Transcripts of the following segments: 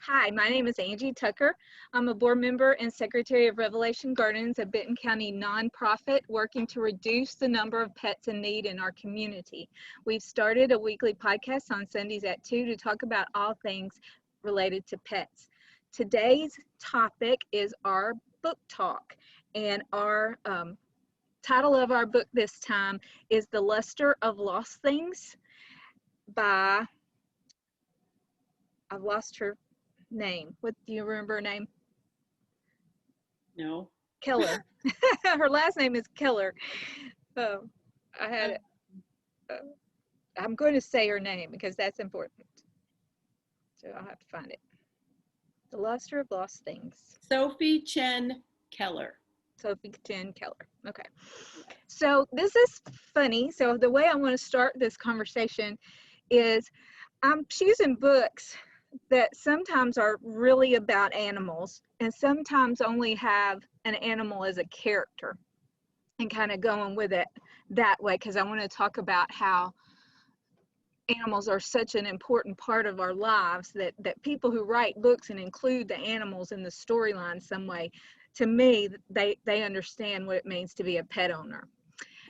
Hi, my name is Angie Tucker. I'm a board member and secretary of Revelation Gardens, a Benton County nonprofit working to reduce the number of pets in need in our community. We've started a weekly podcast on Sundays at 2 to talk about all things related to pets. Today's topic is our book talk, and our title of our book this time is The Lustre of Lost Things by, I've lost her name. What do you remember her name? No. Keller. Her last name is Keller. I had it. I'm going to say her name because that's important. So I'll have to find it. The Lustre of Lost Things. Sophie Chen Keller. Sophie Chen Keller. Okay. So this is funny. So the way I want to start this conversation is I'm choosing books that sometimes are really about animals and sometimes only have an animal as a character, and kind of going with it that way, because I want to talk about how animals are such an important part of our lives that people who write books and include the animals in the storyline some way, to me, they understand what it means to be a pet owner.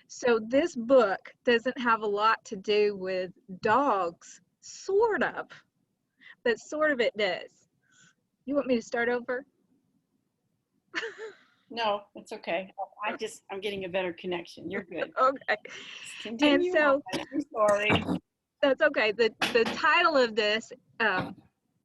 So this book doesn't have a lot to do with dogs, sort of, but sort of it does. You want me to start over? No, it's okay. I'm getting a better connection. You're good. Okay. Continue. And so, on. I'm sorry. That's okay. The title of this, the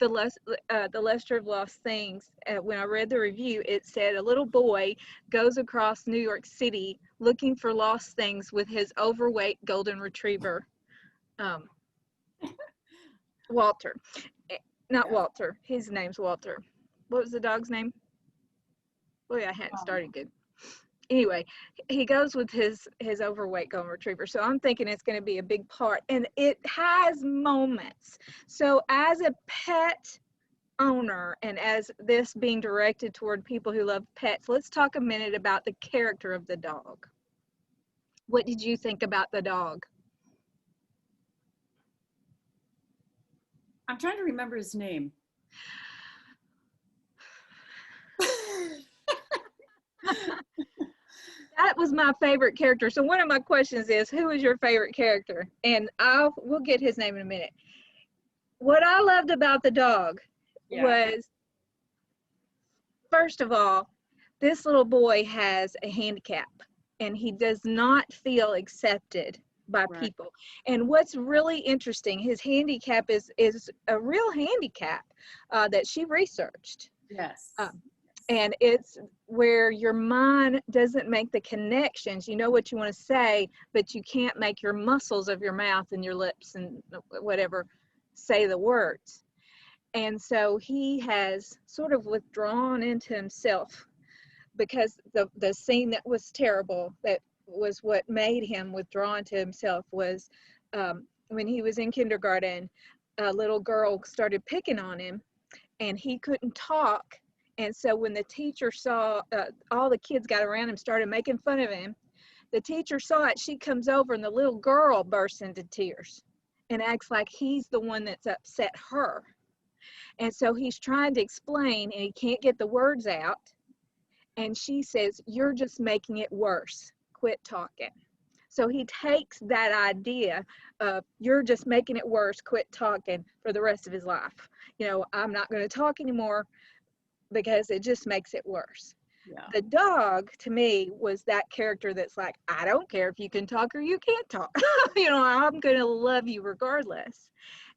Lustre of Lost Things, when I read the review, it said a little boy goes across New York City looking for lost things with his overweight golden retriever, Walter. Not Walter. His name's Walter. What was the dog's name? Boy, I hadn't started good. Anyway, he goes with his overweight golden retriever. So I'm thinking it's going to be a big part, and it has moments. So as a pet owner, and as this being directed toward people who love pets, let's talk a minute about the character of the dog. What did you think about the dog? I'm trying to remember his name. That was my favorite character. So one of my questions is, who is your favorite character? And we'll get his name in a minute. What I loved about the dog was, first of all, this little boy has a handicap and he does not feel accepted by people. And what's really interesting, his handicap is a real handicap that she researched. Yes. And it's where your mind doesn't make the connections. You know what you want to say, but you can't make your muscles of your mouth and your lips and whatever say the words. And so he has sort of withdrawn into himself, because the scene that was terrible, that was what made him withdraw into himself, was when he was in kindergarten, a little girl started picking on him and he couldn't talk. And so when the teacher saw all the kids got around him, started making fun of him, the teacher saw it, she comes over and the little girl bursts into tears and acts like he's the one that's upset her. And so he's trying to explain and he can't get the words out. And she says, "You're just making it worse. Quit talking." So he takes that idea of, you're just making it worse, quit talking, for the rest of his life. You know, I'm not going to talk anymore because it just makes it worse. Yeah. The dog, to me, was that character that's like, I don't care if you can talk or you can't talk. You know, I'm going to love you regardless.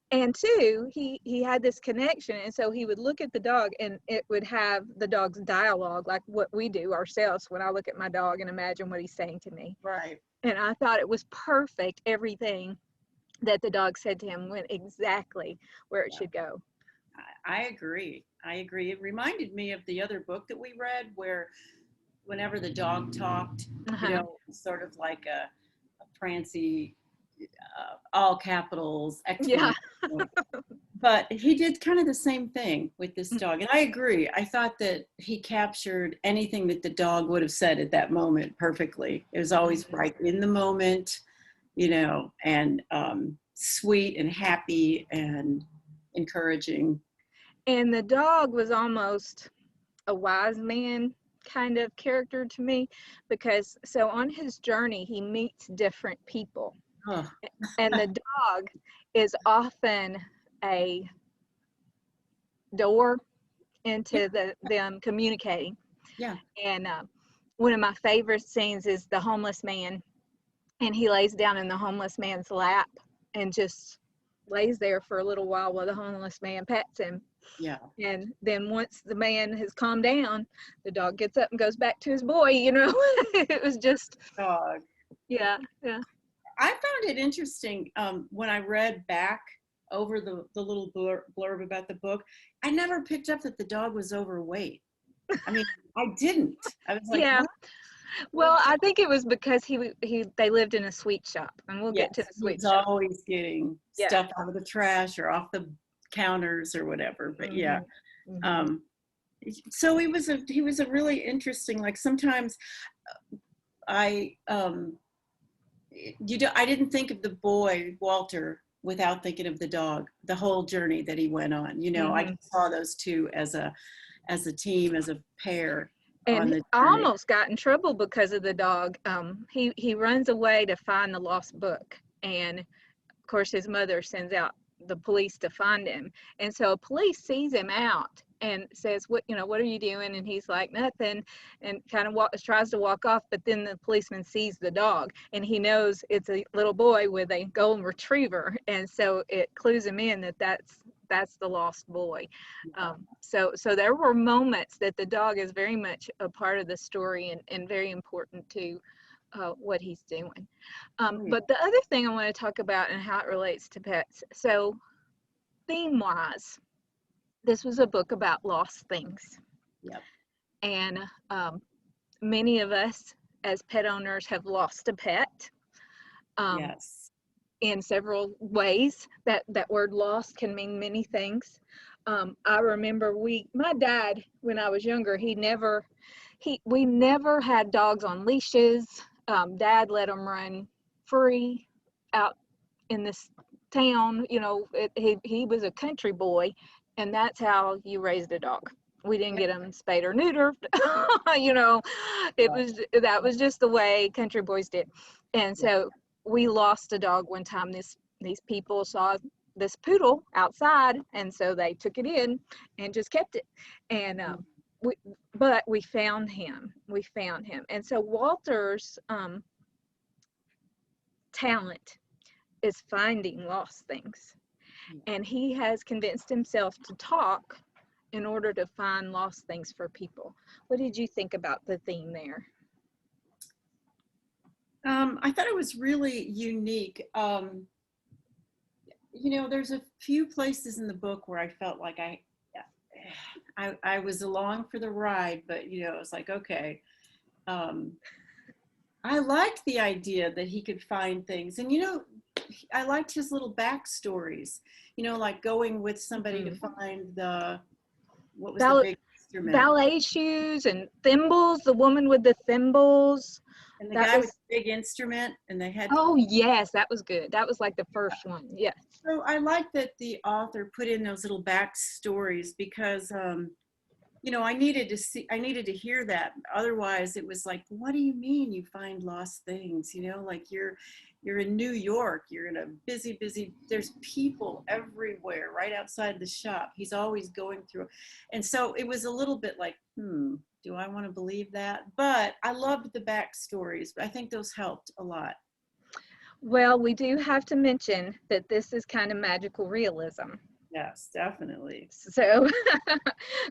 And two, he had this connection, and so he would look at the dog and it would have the dog's dialogue, like what we do ourselves when I look at my dog and imagine what he's saying to me. Right. And I thought it was perfect. Everything that the dog said to him went exactly where it should go. I agree. It reminded me of the other book that we read, where whenever the dog talked, you know, sort of like a prancy, all capitals explanation. Yeah. But he did kind of the same thing with this dog. And I agree. I thought that he captured anything that the dog would have said at that moment perfectly. It was always right in the moment, you know, and sweet and happy and encouraging. And the dog was almost a wise man kind of character to me, because so on his journey he meets different people, Oh, and the dog is often a door yeah, into them communicating. yeah. And one of my favorite scenes is the homeless man, and he lays down in the homeless man's lap and just lays there for a little while the homeless man pets him. Yeah. And then once the man has calmed down, the dog gets up and goes back to his boy, you know. It was just, Dog. yeah, yeah. I found it interesting when I read back over the little blurb about the book. I never picked up that the dog was overweight. I mean, I didn't. I was like, Yeah. what? Well, I think it was because they lived in a sweet shop, and we'll get to Yes, the he sweet was shop. always getting Yeah. stuff out of the trash or off the counters or whatever. But yeah, Hmm. Hmm. um, so he was a really interesting. Like sometimes I I didn't think of the boy Walter without thinking of the dog. The whole journey that he went on. I Hmm. just saw those two as a team, as a pair on And the I journey. almost got in trouble because of the dog. He runs away to find the lost book, and of course his mother sends out the police to find him. And so police sees him out and says, what are you doing? And he's like, nothing, and kind of tries to walk off. But then the policeman sees the dog, and he knows it's a little boy with a golden retriever, and so it clues him in that that's the lost boy. So there were moments that the dog is very much a part of the story, and very important to what he's doing. Oh, yeah. But the other thing I want to talk about and how it relates to pets. So theme wise, this was a book about lost things. Yep. And many of us as pet owners have lost a pet um, Yes. in several ways. That word lost can mean many things. I remember my dad, when I was younger, we never had dogs on leashes. Dad let them run free out in this town. He was a country boy, and that's how you raised a dog. We didn't Yep. get him spayed or neutered. you know that was just the way country boys did. And Yeah. so we lost a dog one time. These people saw this poodle outside, and so they took it in and just kept it. And we but we found him. And so Walter's talent is finding lost things, and he has convinced himself to talk in order to find lost things for people. What did you think about the theme there? I thought it was really unique. There's a few places in the book where I felt like I was along for the ride, but it was like, okay. I liked the idea that he could find things, and I liked his little backstories. Like going with somebody to Mm-hmm. find what was the Ball- big instrument, ballet shoes and thimbles. The woman with the thimbles. and the That guy with was, the big instrument, and they had. oh yes, that was good. That was like the first one. Yes. So I like that the author put in those little backstories because I needed to hear that. Otherwise it was like, what do you mean you find lost things? Like you're in New York, you're in a busy, there's people everywhere right outside the shop. He's always going through. And so it was a little bit like, do I want to believe that? But I loved the backstories. I think those helped a lot. Well, we do have to mention that this is kind of magical realism. Yes, definitely. So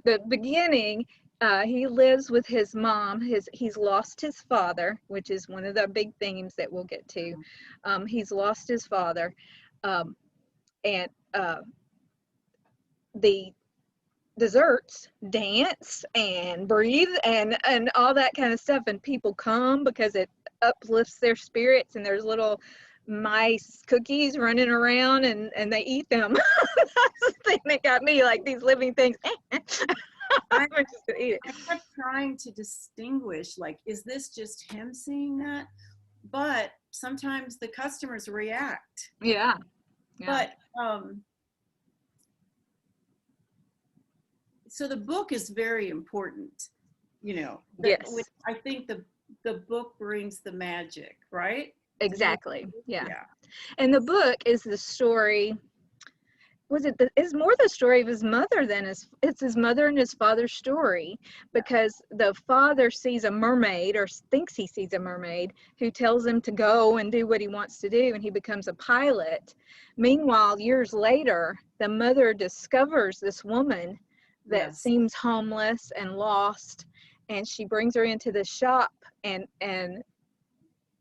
the beginning, he lives with his mom. He's lost his father, which is one of the big themes that we'll get to. He's lost his father, and the desserts dance and breathe and all that kind of stuff, and people come because it uplifts their spirits, and there's little mice cookies running around, and they eat them. That's the thing that got me, like these living things. I, We're just gonna eat it. I kept trying to distinguish, like, is this just him seeing that? But sometimes the customers react. Yeah, yeah. But so the book is very important, Yes, I think the book brings the magic, right? Do you exactly. agree? Yeah. Yeah. And the book is the story, is more the story of his mother than it's his mother and his father's story, Yeah. because the father sees a mermaid, or thinks he sees a mermaid, who tells him to go and do what he wants to do, and he becomes a pilot. Meanwhile, years later, the mother discovers this woman that Yes. seems homeless and lost, and she brings her into the shop, and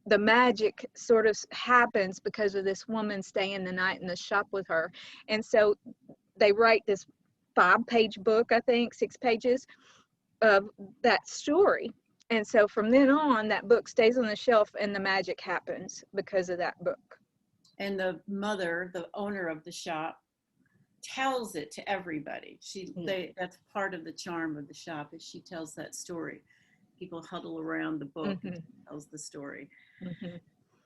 the magic sort of happens because of this woman staying the night in the shop with her. And so they write this 5-page book, I think 6 pages of that story. And so from then on, that book stays on the shelf, and the magic happens because of that book. And the mother, the owner of the shop, tells it to everybody. That's part of the charm of the shop, is she tells that story. People huddle around the book and she tells the story.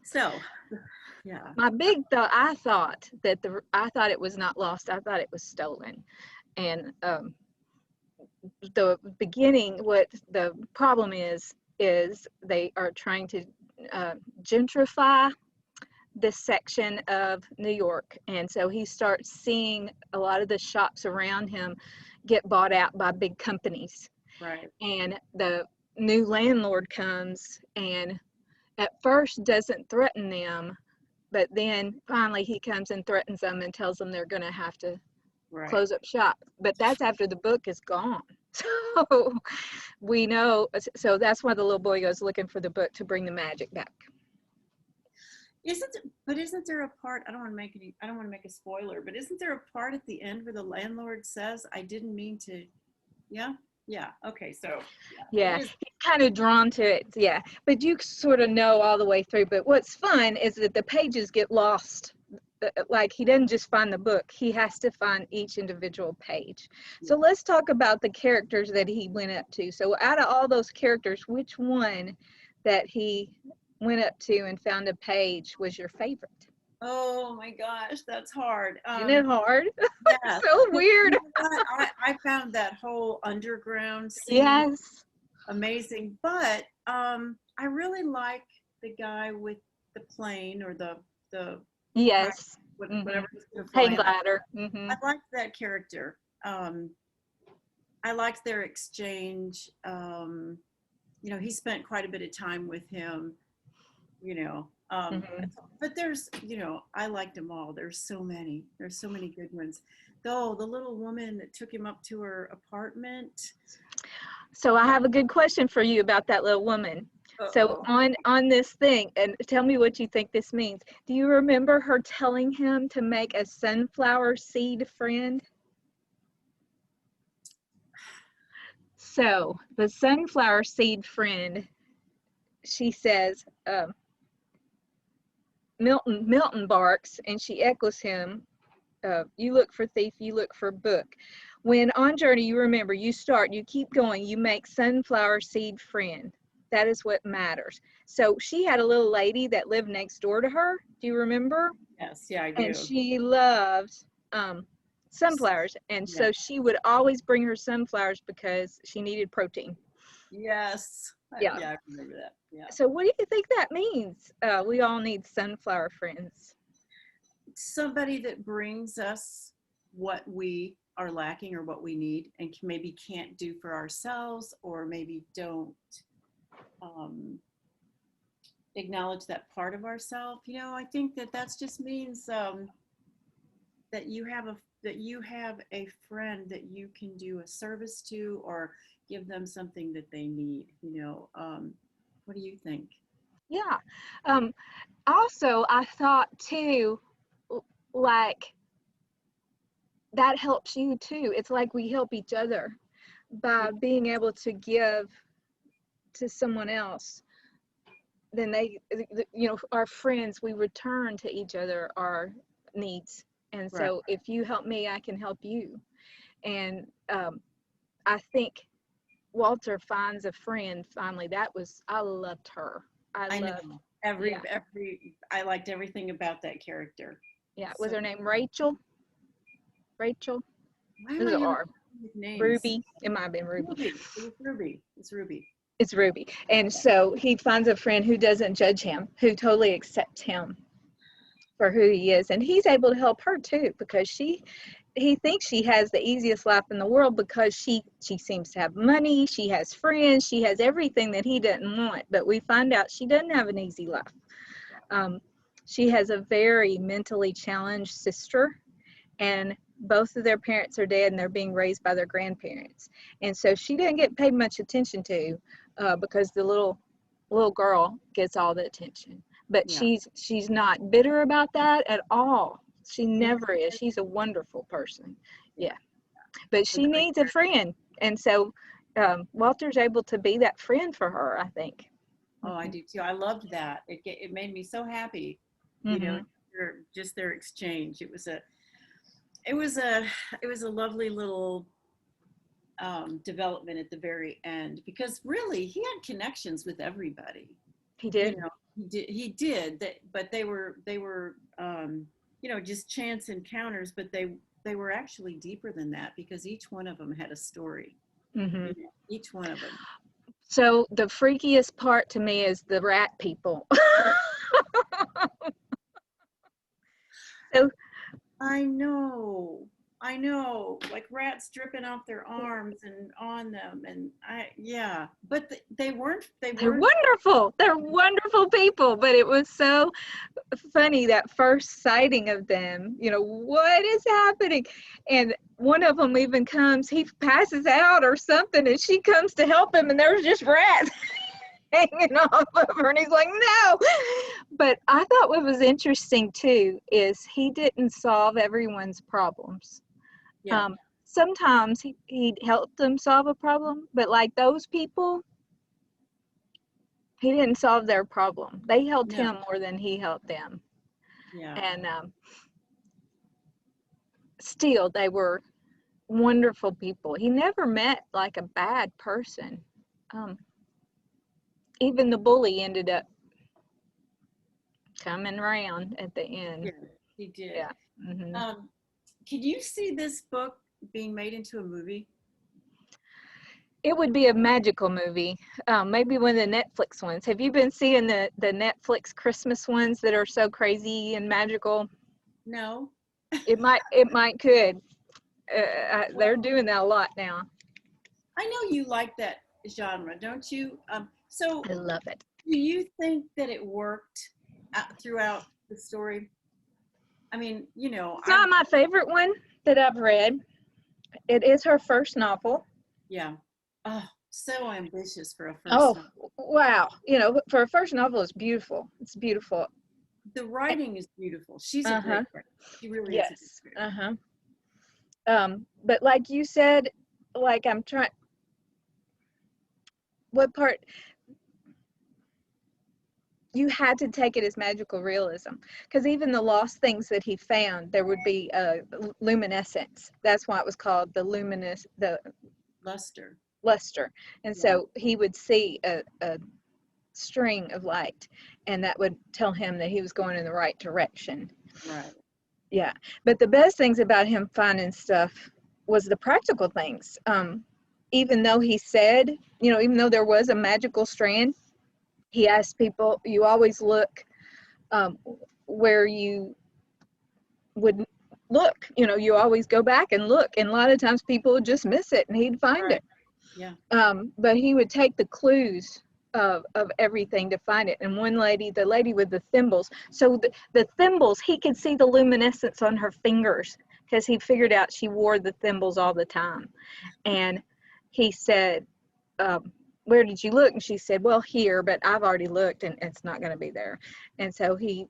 So, yeah. My big thought, I thought it was not lost. I thought it was stolen. And the beginning, what the problem is they are trying to gentrify this section of New York. And so he starts seeing a lot of the shops around him get bought out by big companies. Right. And the new landlord comes and at first doesn't threaten them, but then finally he comes and threatens them and tells them they're going to have to close up shop. But that's after the book is gone. So we know, so that's why the little boy goes looking for the book to bring the magic back. Isn't there a part, I don't want to make a spoiler, but isn't there a part at the end where the landlord says, I didn't mean to, yeah? Yeah. Okay. So yeah, he's kind of drawn to it. Yeah, but you sort of know all the way through. But what's fun is that the pages get lost. Like, he doesn't just find the book, he has to find each individual page. So let's talk about the characters that he went up to. So out of all those characters, which one that he went up to and found a page was your favorite? Oh my gosh, that's hard. Isn't it hard? Yeah. So weird. You know what? I found that whole underground scene Yes. amazing, but I really like the guy with the plane, or the Yes. whatever he's gonna fly. Hang glider. I liked that character. I liked their exchange. He spent quite a bit of time with him. But there's, I liked them all. There's so many good ones. Though the little woman that took him up to her apartment. So I have a good question for you about that little woman. Uh-oh. So on this thing, and tell me what you think this means. Do you remember her telling him to make a sunflower seed friend? So the sunflower seed friend, she says, Milton barks, and she echoes him, you look for thief, you look for book. When on journey, you remember, you start, you keep going, you make sunflower seed friend. That is what matters. So she had a little lady that lived next door to her. Do you remember? Yes, yeah, I do. And she loved sunflowers. And so she would always bring her sunflowers because she needed protein. Yes. Yeah. I remember that. Yeah. So what do you think that means? We all need sunflower friends. Somebody that brings us what we are lacking or what we need and maybe can't do for ourselves, or maybe don't acknowledge that part of ourselves. I think that just means that you have a friend that you can do a service to, or give them something that they need. What do you think? Yeah. Also, I thought too, like, that helps you too. It's like we help each other by being able to give to someone else. Then our friends, we return to each other our needs. And so if you help me, I can help you. And I think Walter finds a friend finally. I loved her. I know. I liked everything about that character. Yeah. Was her name Rachel? Rachel? Why This is am I R. Names. Ruby. It might have been Ruby. Ruby. It was Ruby. It's Ruby. It's Ruby. And so he finds a friend who doesn't judge him, who totally accepts him for who he is. And he's able to help her too, because he thinks she has the easiest life in the world because she seems to have money, she has friends, she has everything that he doesn't want. But we find out she doesn't have an easy life. She has a very mentally challenged sister, and both of their parents are dead, and they're being raised by their grandparents. And so she didn't get paid much attention to because the little girl gets all the attention. But Yeah. she's not bitter about that at all. She never is. She's a wonderful person. Yeah. But she needs a friend. And so Walter's able to be that friend for her, I think. Oh, I do too. I loved that. It made me so happy. Mm-hmm. You know, just their exchange. It was a lovely little development at the very end, because really he had connections with everybody. He did. You know, he did that, but they were you know, just chance encounters, but they were actually deeper than that, because each one of them had a story. Mm-hmm. You know, each one of them. So the freakiest part to me is the rat people. So I know, like rats dripping off their arms and on them, and but they're wonderful. They're wonderful people, but it was so funny that first sighting of them. You know, what is happening? And one of them even comes, he passes out or something, and she comes to help him, and there's just rats hanging off of her, and he's like, no. But I thought what was interesting too is he didn't solve everyone's problems. Yeah. Sometimes he'd help them solve a problem, but like those people, he didn't solve their problem. They helped him more than he helped them. Yeah. And still, they were wonderful people. He never met like a bad person. Even the bully ended up coming around at the end. Yeah, he did. Yeah. Mm-hmm. Can you see this book being made into a movie? It would be a magical movie, maybe one of the Netflix ones. Have you been seeing the Netflix Christmas ones that are so crazy and magical? No. It could. They're doing that a lot now. I know you like that genre, don't you? So I love it. Do you think that it worked throughout the story? I mean, you know, it's not my favorite one that I've read. It is her first novel. Yeah. Oh, so ambitious for a first novel. Wow. You know, for a first novel, it's beautiful. It's beautiful. The writing is beautiful. She's a great writer. She really is. But like you said, like what part? You had to take it as magical realism, because even the lost things that he found, there would be luminescence. That's why it was called the Lustre. And so he would see a string of light, and that would tell him that he was going in the right direction. Right. Yeah. But the best things about him finding stuff was the practical things. Even though he said, you know, even though there was a magical strand, he asked people, you always look where you would look. You know, you always go back and look. And a lot of times people would just miss it, and he'd find it. Yeah. But he would take the clues of everything to find it. And one lady, the lady with the thimbles, so the thimbles, he could see the luminescence on her fingers, because he figured out she wore the thimbles all the time. And he said, where did you look? And she said, well, here, but I've already looked and it's not going to be there. And so he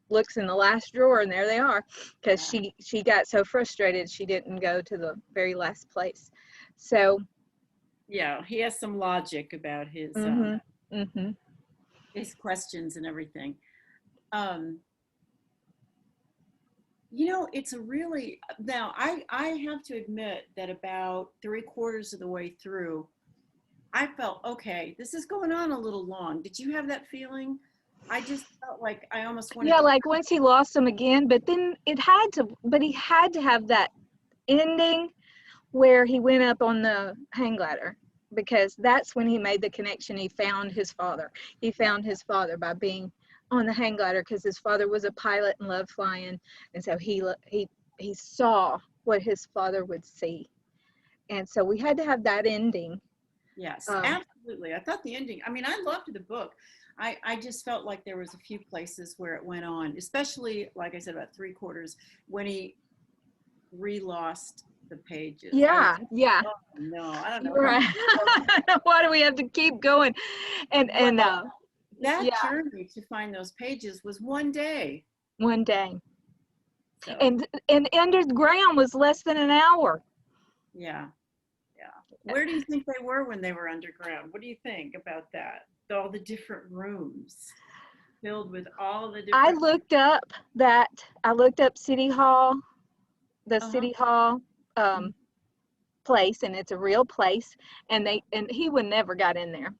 looks in the last drawer, and there they are, because she got so frustrated she didn't go to the very last place. So yeah, he has some logic about his his questions and everything. You know, it's a really, now I have to admit that about 3/4 of the way through, I felt, okay, this is going on a little long. Did you have that feeling? I just felt like I almost wanted to, like once he lost him again, but then he had to have that ending where he went up on the hang glider, because that's when he made the connection. He found his father. He found his father by being on the hang glider, because his father was a pilot and loved flying, and so he saw what his father would see, and so we had to have that ending. Yes, absolutely. I thought the ending, I mean, I loved the book. I just felt like there was a few places where it went on, especially, like I said, about 3/4 when he re-lost the pages. Yeah, yeah. Oh, no, I don't know. You're right. Why do we have to keep going? And that yeah, journey to find those pages was one day. one day. So, And underground was less than an hour. yeah. Where do you think they were when they were underground? What do you think about that? All the different rooms filled with all the different. I looked up City Hall, the City Hall place, and it's a real place, and he would never got in there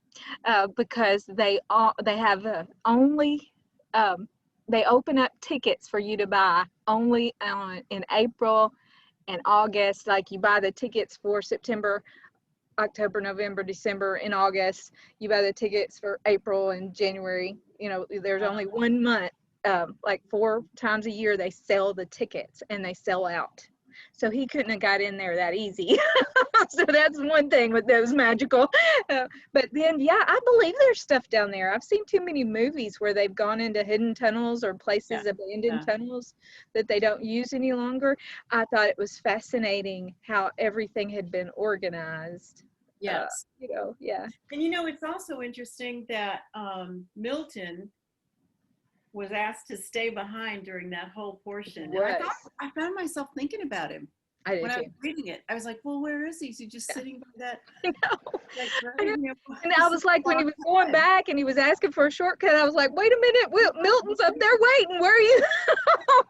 because they have only they open up tickets for you to buy only in April and August. Like, you buy the tickets for September, October, November, December, and August. You buy the tickets for April and January. There's only 1 month. Like 4 times a year they sell the tickets, and they sell out. So he couldn't have got in there that easy. So that's one thing with those magical. But then, yeah, I believe there's stuff down there. I've seen too many movies where they've gone into hidden tunnels or places, abandoned tunnels that they don't use any longer. I thought it was fascinating how everything had been organized. Yes. Yeah. And it's also interesting that Milton was asked to stay behind during that whole portion. And I found myself thinking about him when I was reading it. I was like, well, where is he? Is he just sitting by that? I know. And I was like, when he was going back and he was asking for a shortcut, I was like, wait a minute, Milton's up there waiting. Where are you?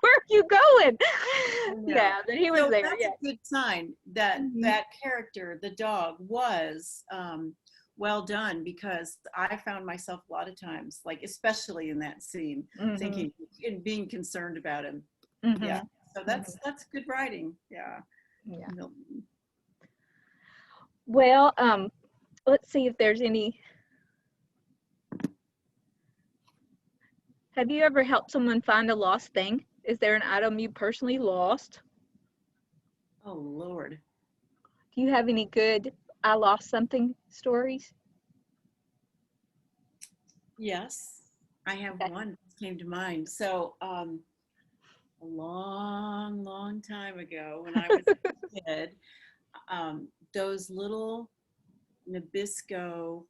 Where are you going? Yeah, but he was there. That's a good sign that that character, the dog, was well done, because I found myself a lot of times, like especially in that scene, thinking and being concerned about him. Yeah. So that's good writing. Yeah. Well, let's see if there's any. Have you ever helped someone find a lost thing? Is there an item you personally lost? Oh, Lord. Do you have any good I lost something stories? Yes, I have one that came to mind. So a long time ago, when I was a kid, those little Nabisco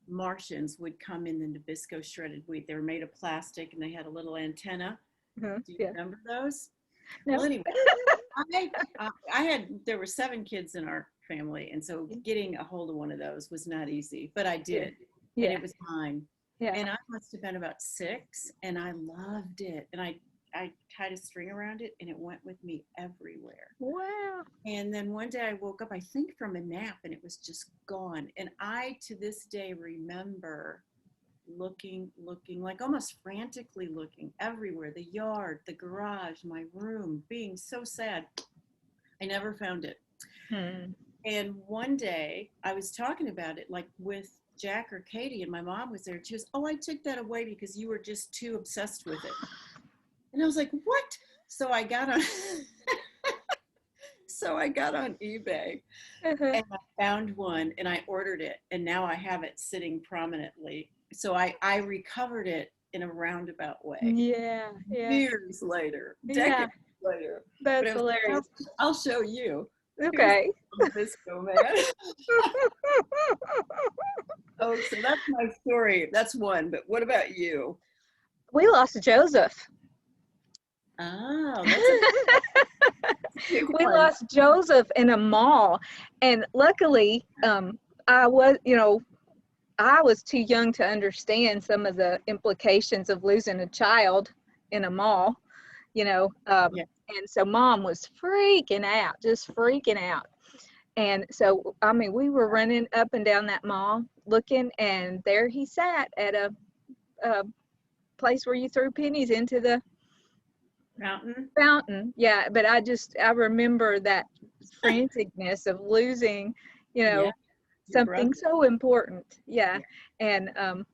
Martians would come in the Nabisco shredded wheat. They were made of plastic, and they had a little antenna. Do you remember those? No. Well, anyway, there were 7 kids in our family, and so getting a hold of one of those was not easy, but I did. And it was mine. And I must have been about 6, and I loved it. And I tied a string around it, and it went with me everywhere. Wow. And then one day I woke up, I think from a nap, and it was just gone. And I, to this day, remember looking, like almost frantically looking everywhere, the yard, the garage, my room, being so sad. I never found it. And one day I was talking about it, like with Jack or Katie, and my mom was there. She goes, oh, I took that away because you were just too obsessed with it. And I was like, what? So I got on eBay and I found one, and I ordered it, and now I have it sitting prominently. So I recovered it in a roundabout way. Yeah. Years later, decades later. That's hilarious. I'll show you. Okay. Nabisco, man. Oh, so that's my story. That's one. But what about you? We lost Joseph. Oh, we lost Joseph in a mall, and luckily, I was too young to understand some of the implications of losing a child in a mall, and so Mom was just freaking out. And so, I mean, we were running up and down that mall looking, and there he sat at a place where you threw pennies into the fountain. Yeah, but I remember that franticness of losing, you Yeah, know, your something brother. so important. Yeah. Yeah. And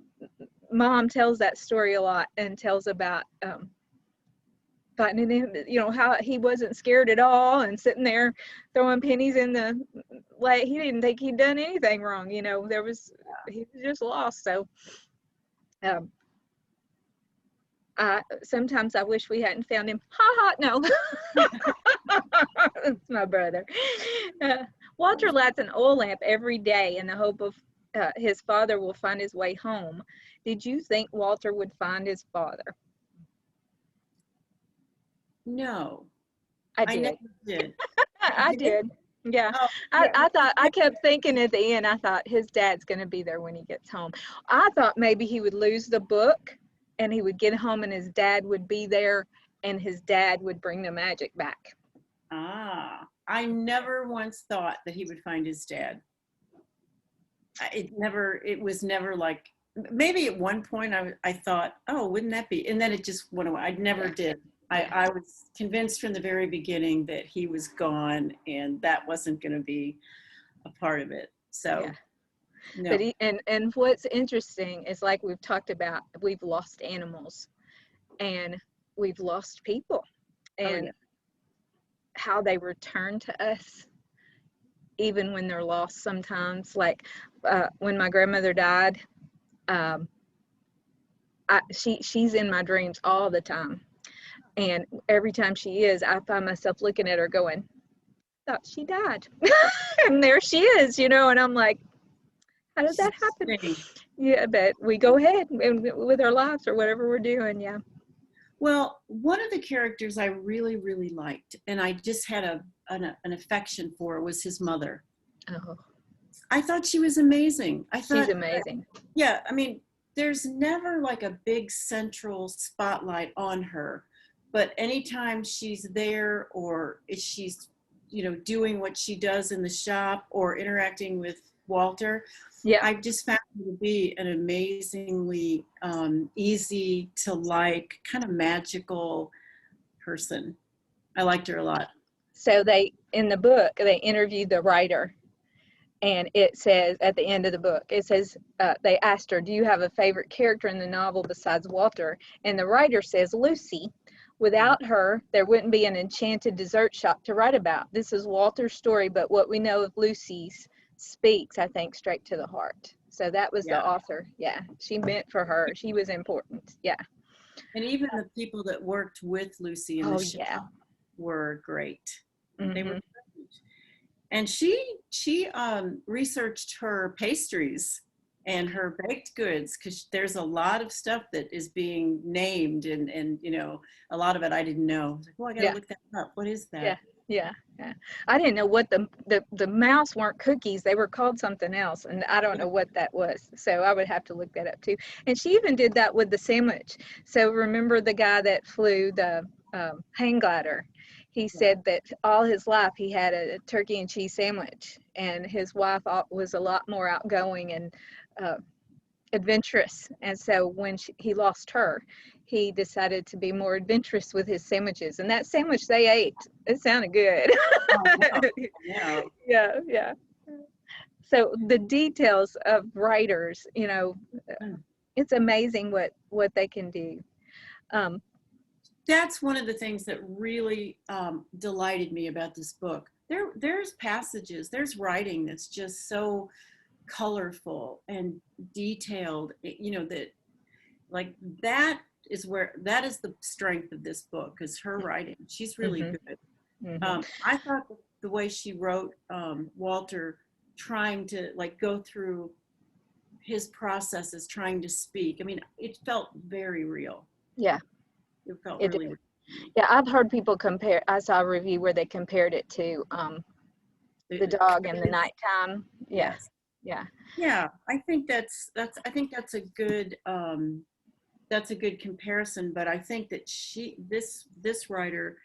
Mom tells that story a lot and tells about finding him, you know, how he wasn't scared at all and sitting there throwing pennies in the lake. He didn't think he'd done anything wrong. You know, he was just lost. So um, sometimes I wish we hadn't found him. Ha ha, no. It's my brother. Walter lights an oil lamp every day in the hope of his father will find his way home. Did you think Walter would find his father? No, I I did. never did. I You did? did. Yeah. Oh, yeah. I thought, I kept thinking at the end, I thought his dad's going to be there when he gets home. I thought maybe he would lose the book and he would get home and his dad would be there and his dad would bring the magic back. I never once thought that he would find his dad. It was never like, maybe at one point I thought, oh, wouldn't that be? And then it just went away. I never Yeah. did. Yeah. I was convinced from the very beginning that he was gone and that wasn't going to be a part of it. So, Yeah. no. But and what's interesting is, like we've talked about, we've lost animals and we've lost people, Oh, and yeah. how they return to us even when they're lost sometimes. Like when my grandmother died, um, she's in my dreams all the time, and every time she is, I find myself looking at her going, thought she died. And there she is, you know, and I'm like, how did that happen? Strange. Yeah, but we go ahead and with our lives or whatever we're doing. Yeah. Well, one of the characters I really, really liked, and I just had an affection for, was his mother. Oh, I thought she was amazing. I she's thought, amazing. yeah, I mean, there's never like a big central spotlight on her, but anytime she's there or if she's, doing what she does in the shop or interacting with Walter, Yeah. I just found her to be an amazingly easy to like, kind of magical person. I liked her a lot. So in the book, they interviewed the writer, and it says at the end of the book, it says, they asked her, do you have a favorite character in the novel besides Walter? And the writer says, Lucy. Without her, there wouldn't be an enchanted dessert shop to write about. This is Walter's story, but what we know of Lucy's speaks, I think, straight to the heart. So that was the Yeah. author. Yeah. She meant for her. She was important. Yeah. And even the people that worked with Lucy in the Oh, shop yeah. were great. They were Mm-hmm. great. And she researched her pastries and her baked goods, because there's a lot of stuff that is being named, and a lot of it I didn't know. I was like, well, I gotta Yeah. look that up. What is Yeah. that? Yeah. Yeah. I didn't know what the mouse weren't cookies. They were called something else. And I don't know what that was. So I would have to look that up too. And she even did that with the sandwich. So remember the guy that flew the hang glider? He Yeah. said that all his life he had a turkey and cheese sandwich, and his wife was a lot more outgoing and uh, adventurous. And so when he lost her, he decided to be more adventurous with his sandwiches. And that sandwich they ate, it sounded good. Oh, wow. Yeah. Yeah, yeah. So the details of writers, it's amazing what they can do. Um, That's one of the things that really delighted me about this book. There's passages, there's writing that's just so colorful and detailed, that, like, that is the strength of this book, is her writing. She's really mhm, good. mhm. I thought the way she wrote Walter, trying to like go through his processes, trying to speak, I mean, it felt very real. Yeah, It felt it really did. real to me. Yeah, I've heard people compare. I saw a review where they compared it to the dog in the nighttime. Yeah, Yes. yeah, Yeah, I think that's a good comparison, but I think that this writer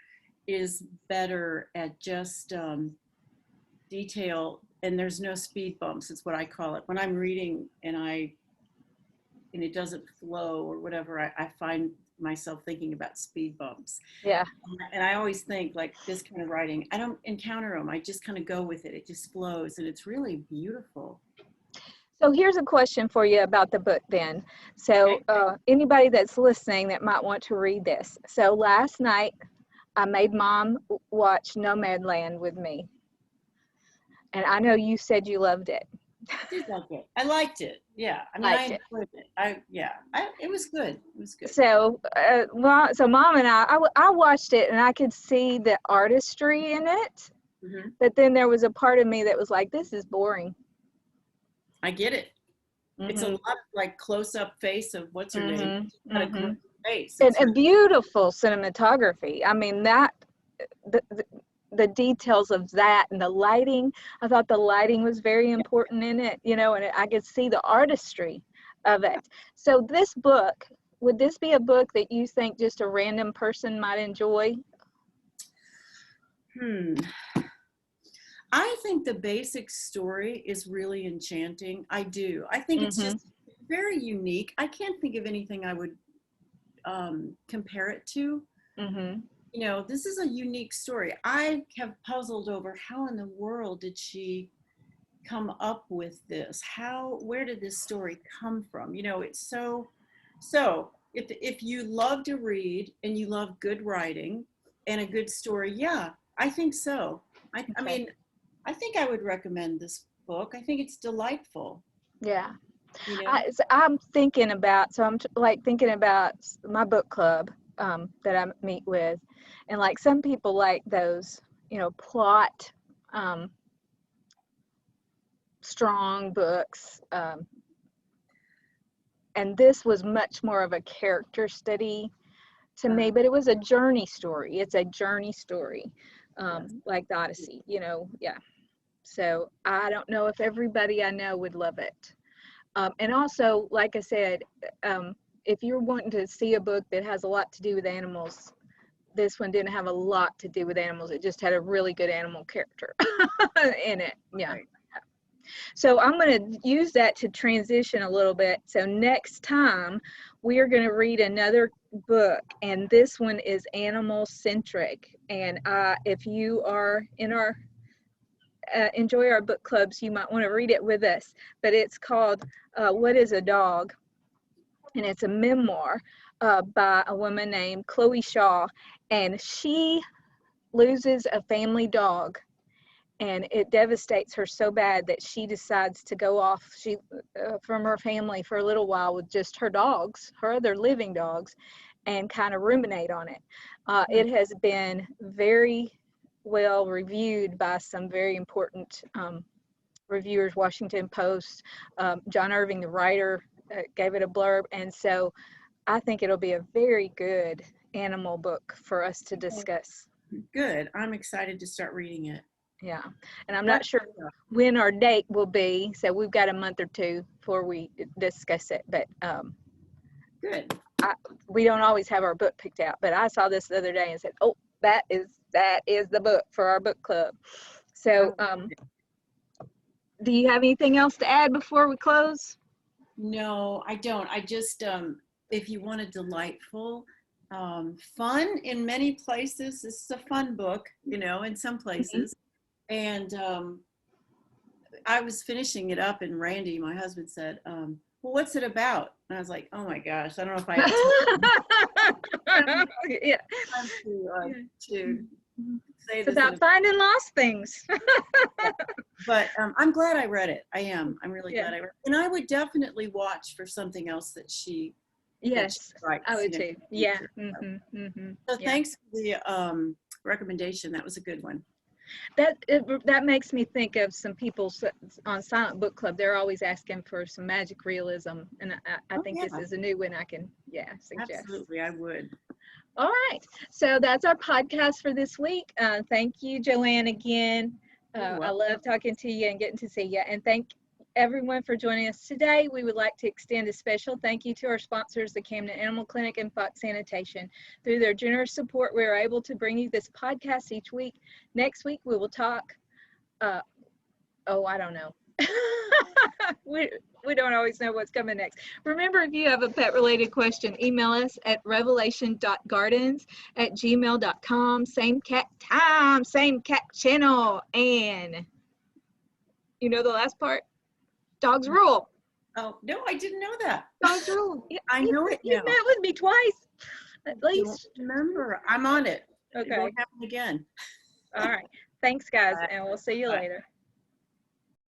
is better at just detail, and there's no speed bumps. It's what I call it. When I'm reading and it doesn't flow or whatever, I find myself thinking about speed bumps. Yeah. And I always think like this kind of writing, I don't encounter them. I just kind of go with it. It just flows, and it's really beautiful. So here's a question for you about the book then. So anybody that's listening that might want to read this. So last night I made Mom watch Nomadland with me. And I know you said you loved it. I did like it. I liked it. Yeah. I mean, I enjoyed it. It was good. It was good. So, so Mom and I watched it, and I could see the artistry in it. Mm-hmm. But then there was a part of me that was like, this is boring. I get it. Mm-hmm. It's a lot of like close-up face of what's her name. Mm-hmm. Face. And a beautiful cinematography. I mean, that the details of that and the lighting, I thought the lighting was very important in it, you know, and I could see the artistry of it. So this book, would this be a book that you think just a random person might enjoy? I think the basic story is really enchanting. I do. I think it's just very unique. I can't think of anything I would compare it to. You know, this is a unique story. I have puzzled over how in the world did she come up with this? Where did this story come from? You know, it's so if you love to read and you love good writing and a good story, yeah, I think so. I mean, I think I would recommend this book. I think it's delightful. Yeah. You know? I'm thinking about, thinking about my book club that I meet with, and like some people like those, you know, plot strong books, and this was much more of a character study to me, but it was a journey story. It's a journey story, like the Odyssey, you know. Yeah. So I don't know if everybody I know would love it. And also, like I said, if you're wanting to see a book that has a lot to do with animals, this one didn't have a lot to do with animals. It just had a really good animal character in it. Yeah. Right. So I'm going to use that to transition a little bit. So next time we are going to read another book, and this one is animal centric. And if you are in our enjoy our book clubs, you might want to read it with us. But it's called What is a Dog? And it's a memoir by a woman named Chloe Shaw, and she loses a family dog, and it devastates her so bad that she decides to go off from her family for a little while with just her dogs, her other living dogs, and kind of ruminate on it. It has been very well reviewed by some very important reviewers, Washington Post, John Irving, the writer, gave it a blurb, and so I think it'll be a very good animal book for us to discuss. Good. I'm excited to start reading it. Yeah, and I'm not sure when our date will be, so we've got a month or two before we discuss it, but good. We don't always have our book picked out, but I saw this the other day and said, oh, that is the book for our book club. So do you have anything else to add before we close? No, I don't. I just, if you want a delightful, fun in many places, this is a fun book, you know, in some places. And I was finishing it up, and Randy, my husband, said, well, what's it about? And I was like, oh my gosh, I don't know if I have time to say it's about finding lost things. But I'm glad I read it. I am. I'm really glad I read it. And I would definitely watch for something else that she writes. I would too. Yeah. So thanks for the recommendation. That was a good one. That makes me think of some people on Silent Book Club. They're always asking for some magic realism, and I think this is a new one I can suggest. Absolutely, I would. All right, so that's our podcast for this week. Thank you, Joann, again. I love talking to you and getting to see you, and thank everyone for joining us today. We would like to extend a special thank you to our sponsors, the Camden Animal Clinic and Fox Sanitation. Through their generous support, we are able to bring you this podcast each week. Next week, we will talk, I don't know. we don't always know what's coming next. Remember, if you have a pet related question, email us at revelation.gardens@gmail.com. Same cat time, same cat channel. And you know the last part? Dogs rule. Oh, no, I didn't know that. Dogs rule. I know it now. You've met with me twice, at least. Don't remember. I'm on it. Okay. It won't happen again. All right. Thanks, guys, Bye. and we'll see you Bye. later.